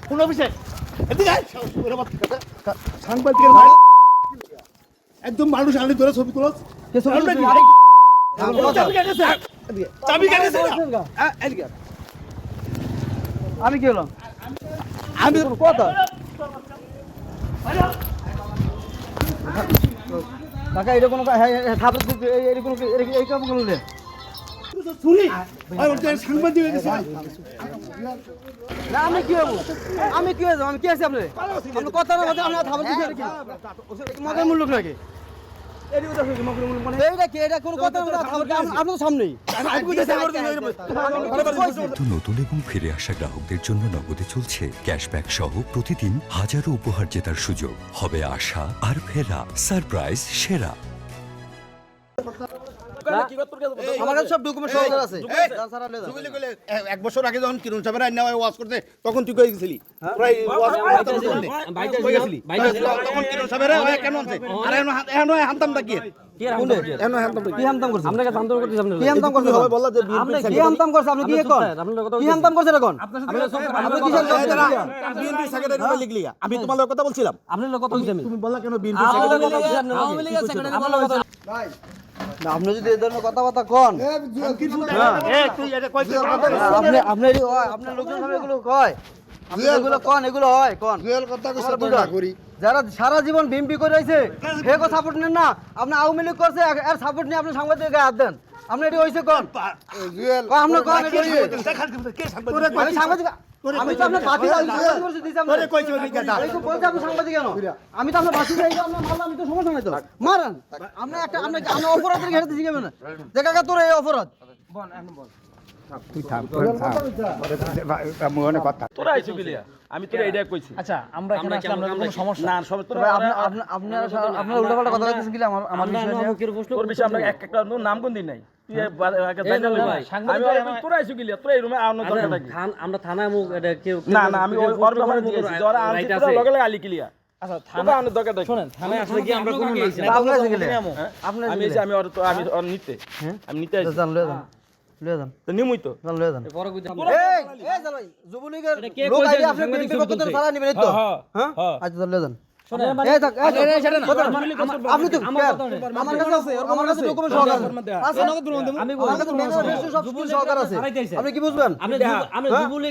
কোন অফিসে এদিকে আয়। সাংবাদিকের ভাই একদম মানুষ আনি ধরে ছবি তুলো। চাবি কেটেছে আমি কি হলাম? আমি কথা কাকা এটা কোনো থাপড় এই কোনো এই কাম করলে চুরি সাংবাদিক না আমি কি হবো? আমি কি হয়ে যাবো? আমি কি আছি আপনার? আপনি কথা না কথা আপনার থাপড় দিচ্ছেন কি? মগের মূল্য নাকি? এইটা কি? এটা কোনো কথা না থাপড় আপনার সামনেই। নতুন এবং ফিরে আসা গ্রাহকদের জন্য নগদে চলছে ক্যাশব্যাক সহ প্রতিদিন হাজারো উপহার জেতার সুযোগ। হবে আশা আর ফেরা সারপ্রাইজ সেরা। আমার কাছে সব ডকুমেন্ট সহকার আছে। এক বছর আগে যখন কিরণ সাহেবের আইনা ওয়াজ করতে তখন তুই কই গেছিলি? প্রায় ওয়াজ কই গেছিলি? তখন কিরণ সাহেবের কেন আছে? আর এখন হামতামটা কি? কি হামতাম করছে? আপনাকে হামতাম করতে আপনি কি হামতাম করছে? হবে বললা যে আপনি কি হামতাম করছে? আপনি কি কোন? কি হামতাম করছে কোন? আপনি কি বিএনপি সেক্রেটারি লিখলি আমি তোমার কথা বলছিলাম। আপনার লোক কথা বলছি আমি। তুমি বললা কেন বিএনপি সেক্রেটারি? আওয়ামী লীগের সেক্রেটারি বলা কথা ভাই না আপনি যদি এই ধরনের কথাবার্তা কোন তুই এটা কই আপনি আপনার লোকজন সামনে এগুলো কয় আপনি এগুলো কোন এগুলো হয় কোন জুয়েল কথা কইছ তো না করি। যারা সারা জীবন বিএমপি করে রইছে হেগো সাপোর্ট নেন না আপনি আওয়ামী লীগ করছে আর সাপোর্ট নিয়ে আপনি সাংবাদিকের গায়ে হাত দেন আপনি এটি হইছে কোন জুয়েল আপনি কোন এটি হইছে কে সাংবাদিক? আমি সাংবাদিক আমি তো আপনার বাকি করছি দিছি আমি তোরে কইছি ওই কথা। এই তো বলছে আপনি সাংবাদিক কেন আমি তো আপনার বাকি যাই আপনার মারলাম আমি তো সমস্যা নাই তো মারান আপনি একটা আপনি অপরাধের ঘেরে দিছি কেন যে কাকা তোর এই অপরাধ বল এখন বল তোরা আইছো গিলিয়া আমি তোরা এইটা কইছি। আচ্ছা আমরা এখানে আসলে আমরা কোনো সমস্যা না সব তোরা আপনার উল্টাপাল্টা কথা বলতেছেন কি আমার বিষয় নিয়ে তোর বিষয়ে আমরা একটা নাম কোন দিন নাই তুই জানাল ভাই আমি তোরা আইছো গিলিয়া তোরা এই রুমে আনো দরকার নাকি? আমরা থানায় মুখ এটা কেউ না না আমি ওর ব্যাপারে দিয়েছি যারা আনছি তোরা লগে লগে আলি গিলিয়া। আচ্ছা থানা আনো দরকার নাকি? শুনেন থানায় আসলে কি আমরা কোনো আমি এসে আমি ওর নিতে আমি নিতে আইছি লয়ে যান তো নিমুই তো লয়ে যান পরে কইতে এই জাল ভাই যুবলীগের লোক আইলে আপনি বিএনপি পক্ষ থেকে সারা নেবেন তো হ্যাঁ আচ্ছা লয়ে যান শুনেন এই থাক আপনি তো আমার কাছে আছে আমার কাছে ডকুমেন্ট সহকার আছে আমি আমার কাছে ম্যানুয়াল সব কিছু সহকার আছে আপনি কি বুঝবেন আপনি যুবলীগ